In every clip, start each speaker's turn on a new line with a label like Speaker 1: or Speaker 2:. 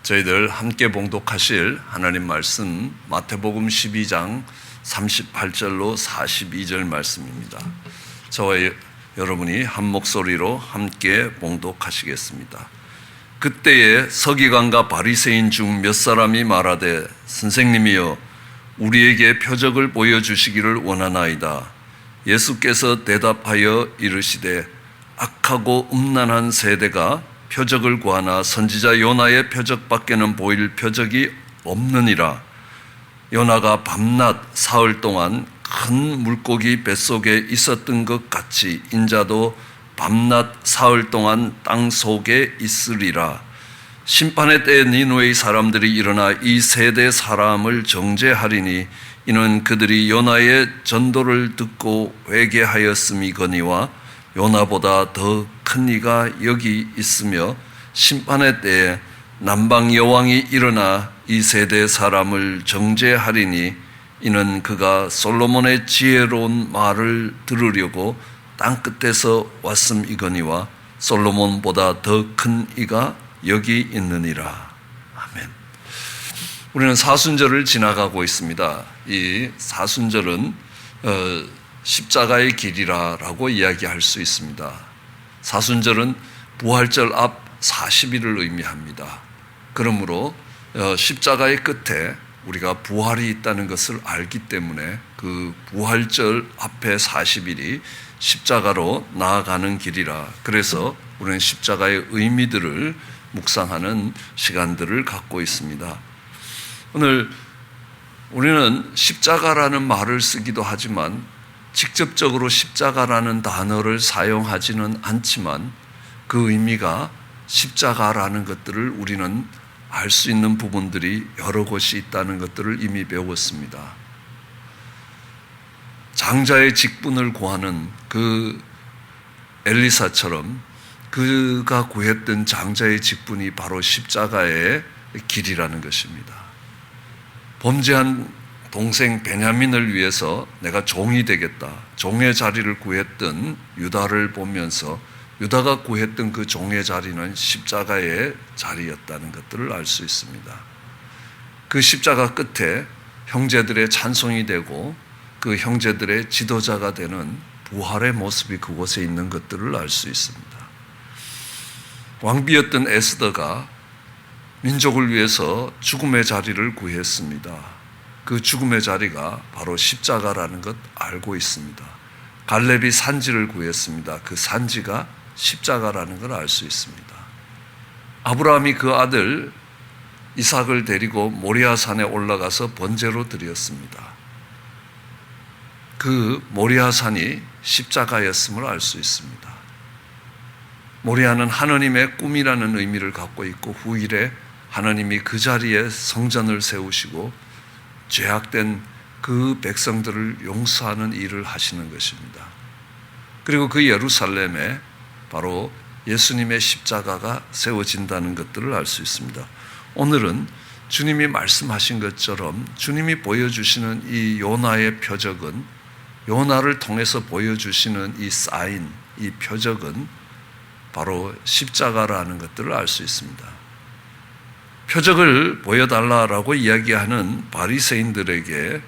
Speaker 1: 저희들 함께 봉독하실 하나님 말씀 마태복음 12장 38절로 42절 말씀입니다. 저와 여러분이 한 목소리로 함께 봉독하시겠습니다. 그때에 서기관과 바리새인 중 몇 사람이 말하되 선생님이여 우리에게 표적을 보여주시기를 원하나이다. 예수께서 대답하여 이르시되 악하고 음란한 세대가 표적을 구하나 선지자 요나의 표적밖에는 보일 표적이 없느니라. 요나가 밤낮 사흘 동안 큰 물고기 뱃속에 있었던 것 같이 인자도 밤낮 사흘 동안 땅 속에 있으리라. 심판의 때에 니느웨의 사람들이 일어나 이 세대 사람을 정죄하리니 이는 그들이 요나의 전도를 듣고 회개하였음이거니와 요나보다 더 큰 이가 여기 있으며 심판의 때에 남방 여왕이 일어나 이 세대 사람을 정죄하리니 이는 그가 솔로몬의 지혜로운 말을 들으려고 땅 끝에서 왔음이거니와 솔로몬보다 더 큰 이가 여기 있느니라. 아멘. 우리는 사순절을 지나가고 있습니다. 이 사순절은 십자가의 길이라고 이야기할 수 있습니다. 사순절은 부활절 앞 40일을 의미합니다. 그러므로 십자가의 끝에 우리가 부활이 있다는 것을 알기 때문에 그 부활절 앞에 40일이 십자가로 나아가는 길이라. 그래서 우리는 십자가의 의미들을 묵상하는 시간들을 갖고 있습니다. 오늘 우리는 십자가라는 말을 쓰기도 하지만 직접적으로 십자가라는 단어를 사용하지는 않지만 그 의미가 십자가라는 것들을 우리는 알 수 있는 부분들이 여러 곳이 있다는 것들을 이미 배웠습니다. 장자의 직분을 구하는 그 엘리사처럼 그가 구했던 장자의 직분이 바로 십자가의 길이라는 것입니다. 범죄한 동생 베냐민을 위해서 내가 종이 되겠다. 종의 자리를 구했던 유다를 보면서 유다가 구했던 그 종의 자리는 십자가의 자리였다는 것들을 알 수 있습니다. 그 십자가 끝에 형제들의 찬송이 되고 그 형제들의 지도자가 되는 부활의 모습이 그곳에 있는 것들을 알 수 있습니다. 왕비였던 에스더가 민족을 위해서 죽음의 자리를 구했습니다. 그 죽음의 자리가 바로 십자가라는 것 알고 있습니다. 갈렙이 산지를 구했습니다. 그 산지가 십자가라는 걸 알 수 있습니다. 아브라함이 그 아들 이삭을 데리고 모리아산에 올라가서 번제로 드렸습니다. 그 모리아산이 십자가였음을 알 수 있습니다. 모리아는 하나님의 꿈이라는 의미를 갖고 있고 후일에 하나님이 그 자리에 성전을 세우시고 죄악된 그 백성들을 용서하는 일을 하시는 것입니다. 그리고 그 예루살렘에 바로 예수님의 십자가가 세워진다는 것들을 알 수 있습니다. 오늘은 주님이 말씀하신 것처럼 주님이 보여주시는 이 요나의 표적은 요나를 통해서 보여주시는 이 사인, 이 표적은 바로 십자가라는 것들을 알 수 있습니다. 표적을 보여달라라고 이야기하는 바리새인들에게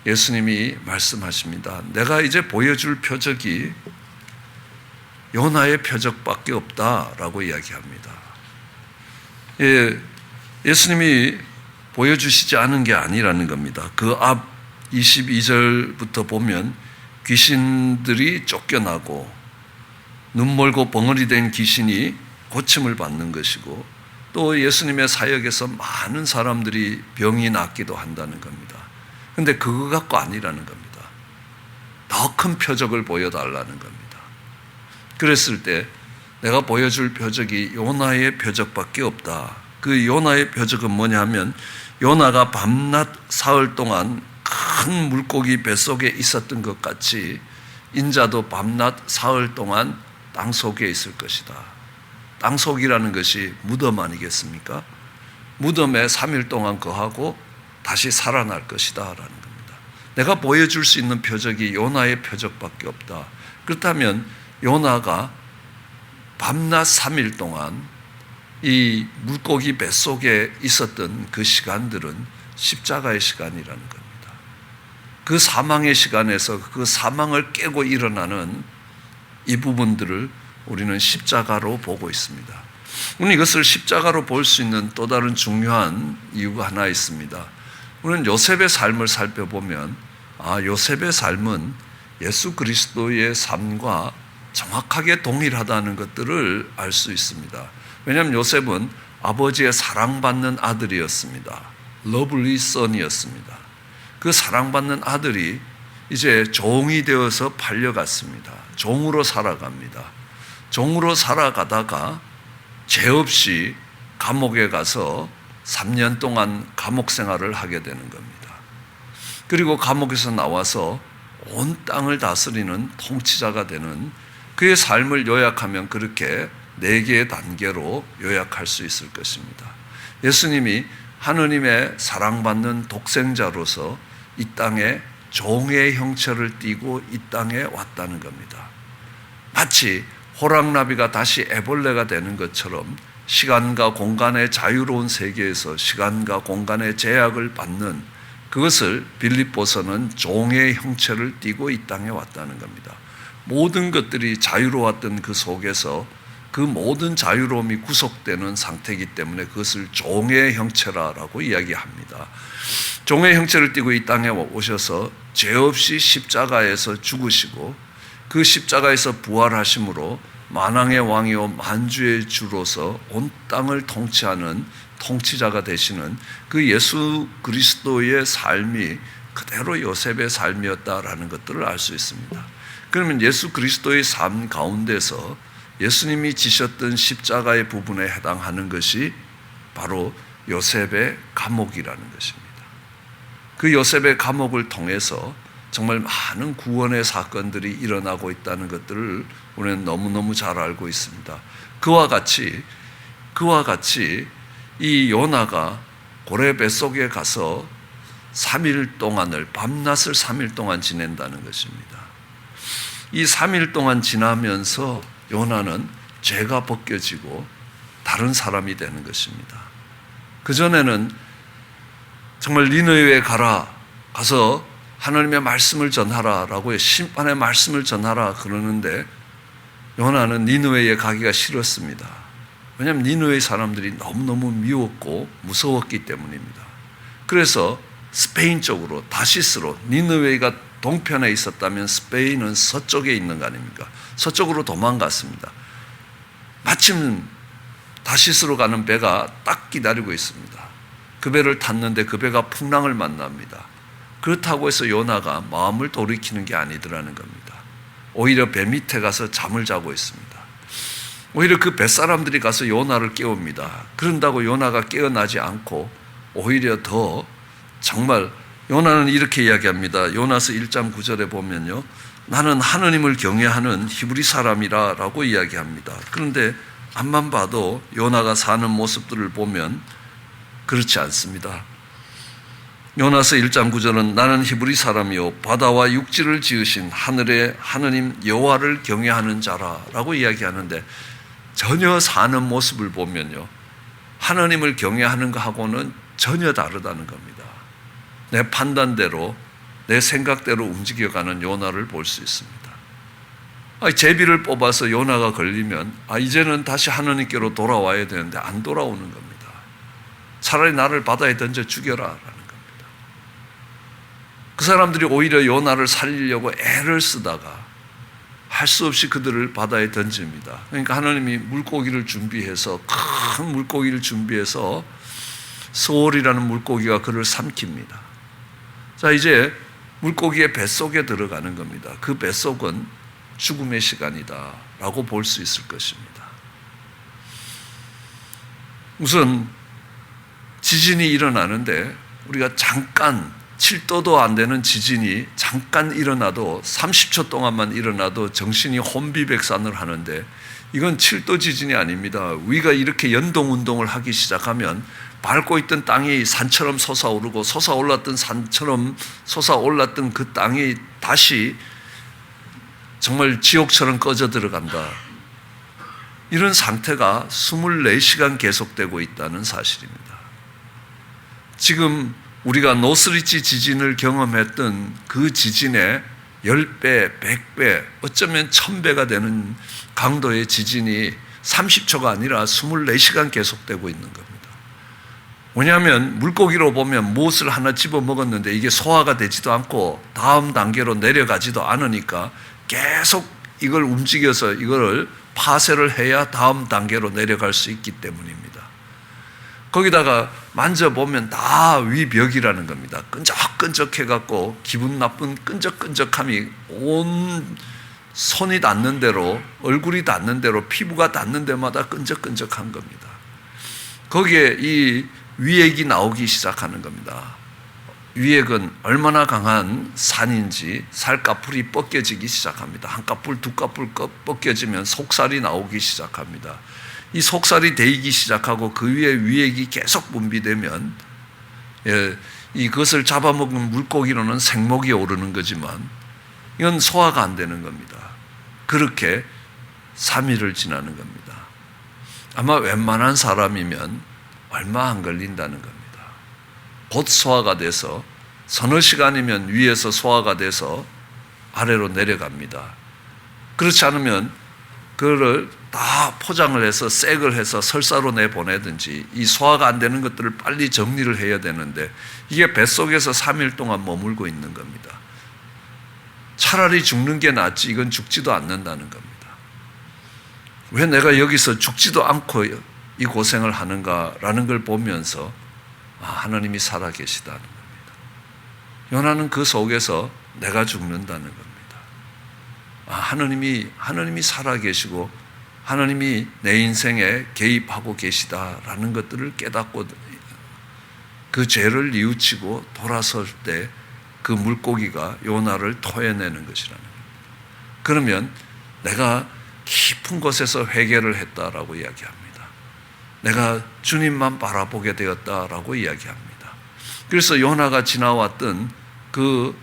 Speaker 1: 예수님이 말씀하십니다. 내가 이제 보여줄 표적이 요나의 표적밖에 없다라고 이야기합니다. 예수님이 보여주시지 않은 게 아니라는 겁니다. 그 앞 22절부터 보면 귀신들이 쫓겨나고 눈 멀고 벙어리 된 귀신이 고침을 받는 것이고 또 예수님의 사역에서 많은 사람들이 병이 낫기도 한다는 겁니다. 그런데 그거 갖고 아니라는 겁니다. 더 큰 표적을 보여달라는 겁니다. 그랬을 때 내가 보여줄 표적이 요나의 표적밖에 없다. 그 요나의 표적은 뭐냐면 요나가 밤낮 사흘 동안 큰 물고기 뱃속에 있었던 것 같이 인자도 밤낮 사흘 동안 땅 속에 있을 것이다. 땅속이라는 것이 무덤 아니겠습니까? 무덤에 3일 동안 거하고 다시 살아날 것이다 라는 겁니다. 내가 보여줄 수 있는 표적이 요나의 표적밖에 없다. 그렇다면 요나가 밤낮 3일 동안 이 물고기 뱃속에 있었던 그 시간들은 십자가의 시간이라는 겁니다. 그 사망의 시간에서 그 사망을 깨고 일어나는 이 부분들을 우리는 십자가로 보고 있습니다. 우리는 이것을 십자가로 볼 수 있는 또 다른 중요한 이유가 하나 있습니다. 우리는 요셉의 삶을 살펴보면 요셉의 삶은 예수 그리스도의 삶과 정확하게 동일하다는 것들을 알 수 있습니다. 왜냐하면 요셉은 아버지의 사랑받는 아들이었습니다. 러블리 선이었습니다. 그 사랑받는 아들이 이제 종이 되어서 팔려갔습니다. 종으로 살아갑니다. 종으로 살아가다가 죄 없이 감옥에 가서 3년 동안 감옥 생활을 하게 되는 겁니다. 그리고 감옥에서 나와서 온 땅을 다스리는 통치자가 되는 그의 삶을 요약하면 그렇게 4개의 단계로 요약할 수 있을 것입니다. 예수님이 하느님의 사랑받는 독생자로서 이 땅에 종의 형체를 띠고 이 땅에 왔다는 겁니다. 마치 호랑나비가 다시 애벌레가 되는 것처럼 시간과 공간의 자유로운 세계에서 시간과 공간의 제약을 받는 그것을 빌립보서는 종의 형체를 띠고 이 땅에 왔다는 겁니다. 모든 것들이 자유로웠던 그 속에서 그 모든 자유로움이 구속되는 상태이기 때문에 그것을 종의 형체라고 이야기합니다. 종의 형체를 띠고 이 땅에 오셔서 죄 없이 십자가에서 죽으시고 그 십자가에서 부활하심으로 만왕의 왕이요 만주의 주로서 온 땅을 통치하는 통치자가 되시는 그 예수 그리스도의 삶이 그대로 요셉의 삶이었다라는 것들을 알 수 있습니다. 그러면 예수 그리스도의 삶 가운데서 예수님이 지셨던 십자가의 부분에 해당하는 것이 바로 요셉의 감옥이라는 것입니다. 그 요셉의 감옥을 통해서 정말 많은 구원의 사건들이 일어나고 있다는 것들을 우리는 너무너무 잘 알고 있습니다. 그와 같이 이 요나가 고래 뱃속에 가서 3일 동안을 밤낮을 3일 동안 지낸다는 것입니다. 이 3일 동안 지나면서 요나는 죄가 벗겨지고 다른 사람이 되는 것입니다. 그전에는 정말 니느웨에 가서 하나님의 말씀을 전하라라고 심판의 말씀을 전하라 그러는데 요나는 니느웨에 가기가 싫었습니다. 왜냐하면 니느웨 사람들이 너무너무 미웠고 무서웠기 때문입니다. 그래서 스페인 쪽으로 다시스로, 니느웨가 동편에 있었다면 스페인은 서쪽에 있는 거 아닙니까? 서쪽으로 도망갔습니다. 마침 다시스로 가는 배가 딱 기다리고 있습니다. 그 배를 탔는데 그 배가 풍랑을 만납니다. 그렇다고 해서 요나가 마음을 돌이키는 게 아니더라는 겁니다. 오히려 배 밑에 가서 잠을 자고 있습니다. 오히려 그 뱃사람들이 가서 요나를 깨웁니다. 그런다고 요나가 깨어나지 않고 오히려 더 정말 요나는 이렇게 이야기합니다. 요나서 1장 9절에 보면요. 나는 하느님을 경외하는 히브리 사람이라 라고 이야기합니다. 그런데 앞만 봐도 요나가 사는 모습들을 보면 그렇지 않습니다. 요나서 1장 9절은 나는 히브리 사람이요 바다와 육지를 지으신 하늘의 하느님 여호와를 경외하는 자라 라고 이야기하는데 전혀 사는 모습을 보면요. 하나님을 경외하는 것하고는 전혀 다르다는 겁니다. 내 판단대로 내 생각대로 움직여가는 요나를 볼 수 있습니다. 제비를 뽑아서 요나가 걸리면 이제는 다시 하나님께로 돌아와야 되는데 안 돌아오는 겁니다. 차라리 나를 바다에 던져 죽여라라는 겁니다. 그 사람들이 오히려 요나를 살리려고 애를 쓰다가 할 수 없이 그들을 바다에 던집니다. 그러니까 하나님이 물고기를 준비해서 큰 물고기를 준비해서 소올이라는 물고기가 그를 삼킵니다. 자, 이제 물고기의 뱃속에 들어가는 겁니다. 그 뱃속은 죽음의 시간이다 라고 볼 수 있을 것입니다. 우선 지진이 일어나는데 우리가 잠깐 7도도 안 되는 지진이 잠깐 일어나도 30초 동안만 일어나도 정신이 혼비백산을 하는데 이건 7도 지진이 아닙니다. 우리가 이렇게 연동운동을 하기 시작하면 밟고 있던 땅이 산처럼 솟아오르고 솟아올랐던 산처럼 솟아올랐던 그 땅이 다시 정말 지옥처럼 꺼져 들어간다. 이런 상태가 24시간 계속되고 있다는 사실입니다. 지금 우리가 노스리치 지진을 경험했던 그 지진의 10배, 100배, 어쩌면 1000배가 되는 강도의 지진이 30초가 아니라 24시간 계속되고 있는 겁니다. 왜냐하면 물고기로 보면 무엇을 하나 집어먹었는데 이게 소화가 되지도 않고 다음 단계로 내려가지도 않으니까 계속 이걸 움직여서 이걸 파쇄를 해야 다음 단계로 내려갈 수 있기 때문입니다. 거기다가 만져보면 다 위벽이라는 겁니다. 끈적끈적해갖고 기분 나쁜 끈적끈적함이 온 손이 닿는 대로, 얼굴이 닿는 대로, 피부가 닿는 데마다 끈적끈적한 겁니다. 거기에 이 위액이 나오기 시작하는 겁니다. 위액은 얼마나 강한 산인지 살가풀이 벗겨지기 시작합니다. 한 가풀, 두 가풀 벗겨지면 속살이 나오기 시작합니다. 이 속살이 데이기 시작하고 그 위에 위액이 계속 분비되면 이것을 잡아먹는 물고기로는 생목이 오르는 거지만 이건 소화가 안 되는 겁니다. 그렇게 3일을 지나는 겁니다. 아마 웬만한 사람이면 얼마 안 걸린다는 겁니다. 곧 소화가 돼서 서너 시간이면 위에서 소화가 돼서 아래로 내려갑니다. 그렇지 않으면 그거를 다 포장을 해서 색을 해서 설사로 내보내든지 이 소화가 안 되는 것들을 빨리 정리를 해야 되는데 이게 뱃속에서 3일 동안 머물고 있는 겁니다. 차라리 죽는 게 낫지 이건 죽지도 않는다는 겁니다. 왜 내가 여기서 죽지도 않고 이 고생을 하는가라는 걸 보면서 하나님이 살아계시다는 겁니다. 요나는 그 속에서 내가 죽는다는 겁니다. 하나님이 살아계시고 하나님이 내 인생에 개입하고 계시다라는 것들을 깨닫고 그 죄를 뉘우치고 돌아설 때 그 물고기가 요나를 토해내는 것이라는 겁니다. 그러면 내가 깊은 곳에서 회개를 했다라고 이야기합니다. 내가 주님만 바라보게 되었다라고 이야기합니다. 그래서 요나가 지나왔던 그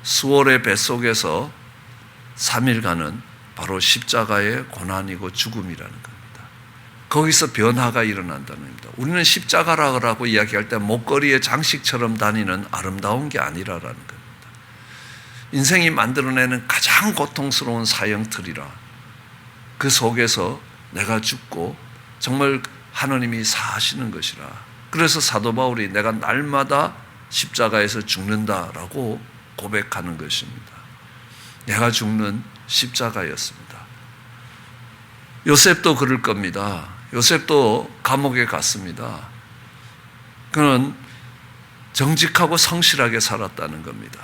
Speaker 1: 수월의 뱃속에서 3일간은 바로 십자가의 고난이고 죽음이라는 겁니다. 거기서 변화가 일어난다는 겁니다. 우리는 십자가라고 이야기할 때 목걸이의 장식처럼 다니는 아름다운 게 아니라라는 겁니다. 인생이 만들어내는 가장 고통스러운 사형틀이라 그 속에서 내가 죽고 정말 하나님이 사시는 것이라. 그래서 사도 바울이 내가 날마다 십자가에서 죽는다라고 고백하는 것입니다. 내가 죽는 십자가였습니다. 요셉도 그럴 겁니다. 요셉도 감옥에 갔습니다. 그는 정직하고 성실하게 살았다는 겁니다.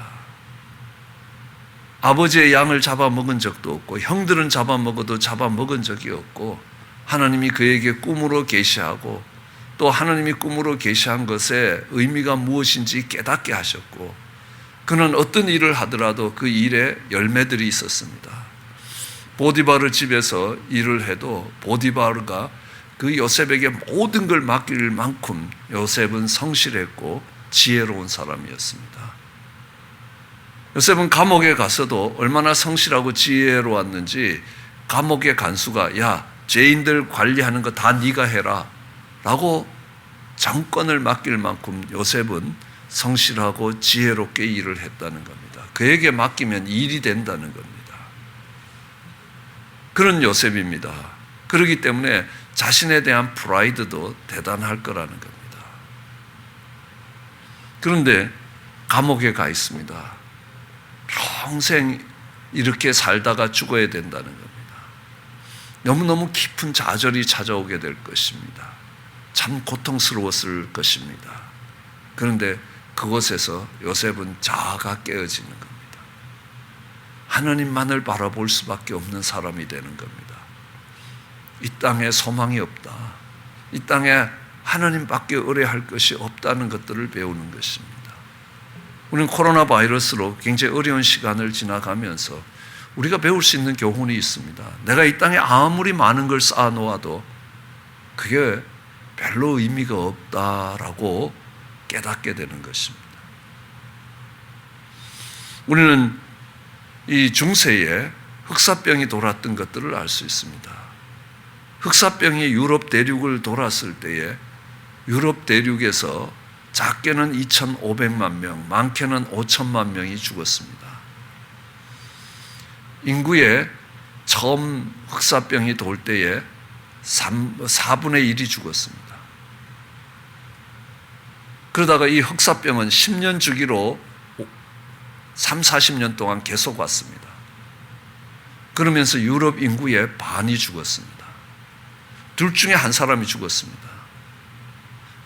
Speaker 1: 아버지의 양을 잡아먹은 적도 없고 형들은 잡아먹어도 잡아먹은 적이 없고 하나님이 그에게 꿈으로 계시하고 또 하나님이 꿈으로 계시한 것의 의미가 무엇인지 깨닫게 하셨고 그는 어떤 일을 하더라도 그 일에 열매들이 있었습니다. 보디바르 집에서 일을 해도 보디바르가 그 요셉에게 모든 걸 맡길 만큼 요셉은 성실했고 지혜로운 사람이었습니다. 요셉은 감옥에 가서도 얼마나 성실하고 지혜로웠는지 감옥의 간수가 야 죄인들 관리하는 거 다 네가 해라 라고 정권을 맡길 만큼 요셉은 성실하고 지혜롭게 일을 했다는 겁니다. 그에게 맡기면 일이 된다는 겁니다. 그런 요셉입니다. 그렇기 때문에 자신에 대한 프라이드도 대단할 거라는 겁니다. 그런데 감옥에 가 있습니다. 평생 이렇게 살다가 죽어야 된다는 겁니다. 너무너무 깊은 좌절이 찾아오게 될 것입니다. 참 고통스러웠을 것입니다. 그런데 그곳에서 요셉은 자아가 깨어지는 겁니다. 하나님만을 바라볼 수밖에 없는 사람이 되는 겁니다. 이 땅에 소망이 없다. 이 땅에 하나님밖에 의뢰할 것이 없다는 것들을 배우는 것입니다. 우리는 코로나 바이러스로 굉장히 어려운 시간을 지나가면서 우리가 배울 수 있는 교훈이 있습니다. 내가 이 땅에 아무리 많은 걸 쌓아놓아도 그게 별로 의미가 없다라고 깨닫게 되는 것입니다. 우리는 이 중세에 흑사병이 돌았던 것들을 알 수 있습니다. 흑사병이 유럽 대륙을 돌았을 때에 유럽 대륙에서 작게는 2,500만 명, 많게는 5천만 명이 죽었습니다. 인구의 처음 흑사병이 돌 때에 4분의 1이 죽었습니다. 그러다가 이 흑사병은 10년 주기로 3, 40년 동안 계속 왔습니다. 그러면서 유럽 인구의 반이 죽었습니다. 둘 중에 한 사람이 죽었습니다.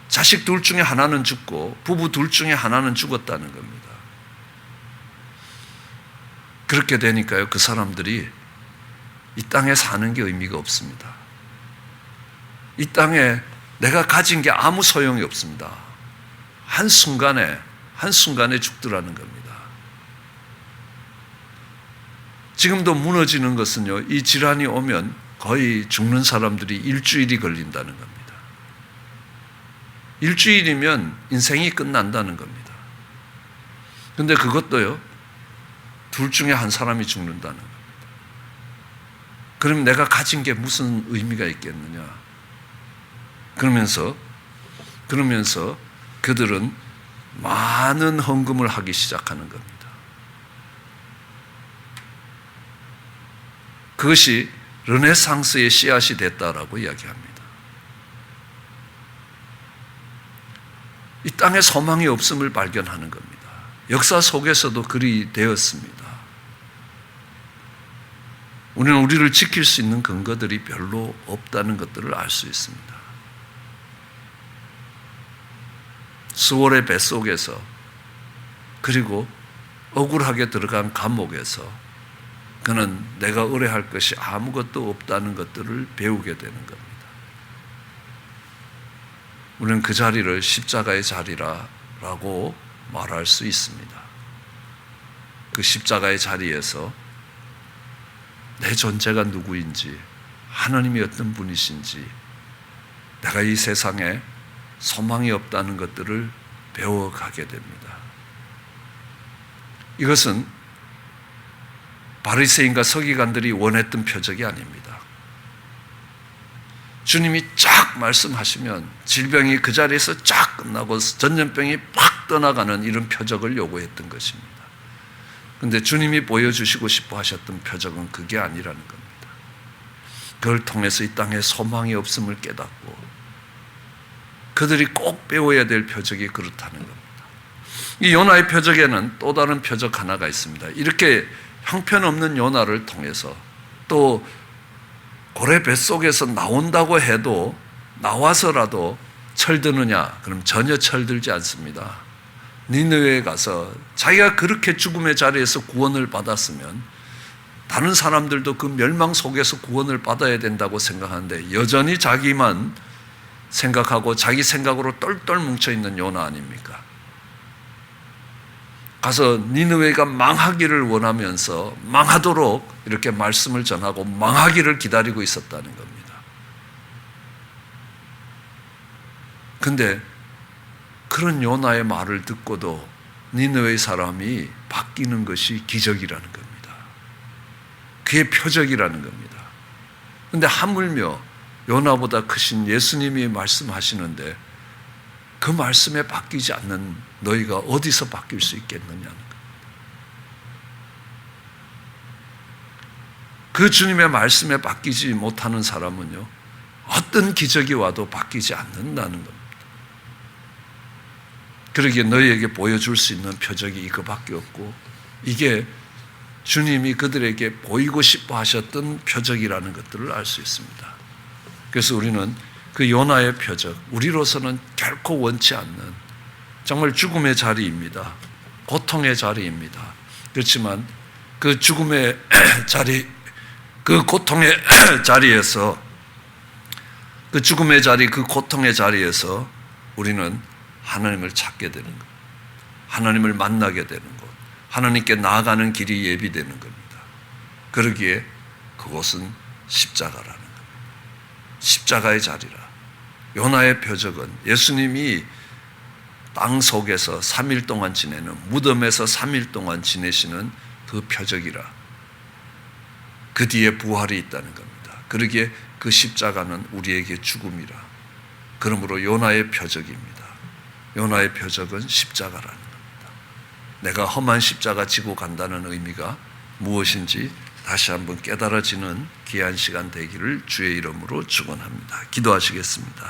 Speaker 1: 자식 둘 중에 하나는 죽고 부부 둘 중에 하나는 죽었다는 겁니다. 그렇게 되니까요, 그 사람들이 이 땅에 사는 게 의미가 없습니다. 이 땅에 내가 가진 게 아무 소용이 없습니다. 한순간에 죽더라는 겁니다. 지금도 무너지는 것은요, 이 질환이 오면 거의 죽는 사람들이 일주일이 걸린다는 겁니다. 일주일이면 인생이 끝난다는 겁니다. 그런데 그것도요, 둘 중에 한 사람이 죽는다는 겁니다. 그럼 내가 가진 게 무슨 의미가 있겠느냐? 그러면서 그들은 많은 헌금을 하기 시작하는 겁니다. 그것이 르네상스의 씨앗이 됐다라고 이야기합니다. 이 땅에 소망이 없음을 발견하는 겁니다. 역사 속에서도 그리 되었습니다. 우리는 우리를 지킬 수 있는 근거들이 별로 없다는 것들을 알 수 있습니다. 수월의 뱃속에서, 그리고 억울하게 들어간 감옥에서 그는 내가 의뢰할 것이 아무것도 없다는 것들을 배우게 되는 겁니다. 우리는 그 자리를 십자가의 자리라고 말할 수 있습니다. 그 십자가의 자리에서 내 존재가 누구인지, 하나님이 어떤 분이신지, 내가 이 세상에 소망이 없다는 것들을 배워가게 됩니다. 이것은 바리새인과 서기관들이 원했던 표적이 아닙니다. 주님이 쫙 말씀하시면 질병이 그 자리에서 쫙 끝나고 전염병이 팍 떠나가는 이런 표적을 요구했던 것입니다. 그런데 주님이 보여주시고 싶어 하셨던 표적은 그게 아니라는 겁니다. 그걸 통해서 이 땅에 소망이 없음을 깨닫고 그들이 꼭 배워야 될 표적이 그렇다는 겁니다. 이 요나의 표적에는 또 다른 표적 하나가 있습니다. 이렇게 형편없는 요나를 통해서, 또 고래 뱃속에서 나온다고 해도, 나와서라도 철드느냐? 그럼 전혀 철들지 않습니다. 니느웨에 가서 자기가 그렇게 죽음의 자리에서 구원을 받았으면 다른 사람들도 그 멸망 속에서 구원을 받아야 된다고 생각하는데 여전히 자기만 생각하고 자기 생각으로 똘똘 뭉쳐있는 요나 아닙니까? 가서 니느웨가 망하기를 원하면서 망하도록 이렇게 말씀을 전하고 망하기를 기다리고 있었다는 겁니다. 근데 그런 요나의 말을 듣고도 니느웨 사람이 바뀌는 것이 기적이라는 겁니다. 그게 표적이라는 겁니다. 그런데 하물며 요나보다 크신 예수님이 말씀하시는데 그 말씀에 바뀌지 않는 너희가 어디서 바뀔 수 있겠느냐는 겁니다. 그 주님의 말씀에 바뀌지 못하는 사람은요, 어떤 기적이 와도 바뀌지 않는다는 겁니다. 그러기에 너희에게 보여줄 수 있는 표적이 이거밖에 없고, 이게 주님이 그들에게 보이고 싶어 하셨던 표적이라는 것들을 알 수 있습니다. 그래서 우리는 그 요나의 표적, 우리로서는 결코 원치 않는 정말 죽음의 자리입니다. 고통의 자리입니다. 그렇지만 그 죽음의 자리, 그 고통의 자리에서, 그 죽음의 자리, 그 고통의 자리에서 우리는 하나님을 찾게 되는 것, 하나님을 만나게 되는 것, 하나님께 나아가는 길이 예비되는 겁니다. 그러기에 그곳은 십자가라는 겁니다. 십자가의 자리라. 요나의 표적은 예수님이 땅 속에서 3일 동안 지내는, 무덤에서 3일 동안 지내시는 그 표적이라. 그 뒤에 부활이 있다는 겁니다. 그러기에 그 그 십자가는 우리에게 죽음이라. 그러므로 요나의 표적입니다. 요나의 표적은 십자가라는 겁니다. 내가 험한 십자가 지고 간다는 의미가 무엇인지 다시 한번 깨달아지는 귀한 시간 되기를 주의 이름으로 축원합니다. 기도하시겠습니다.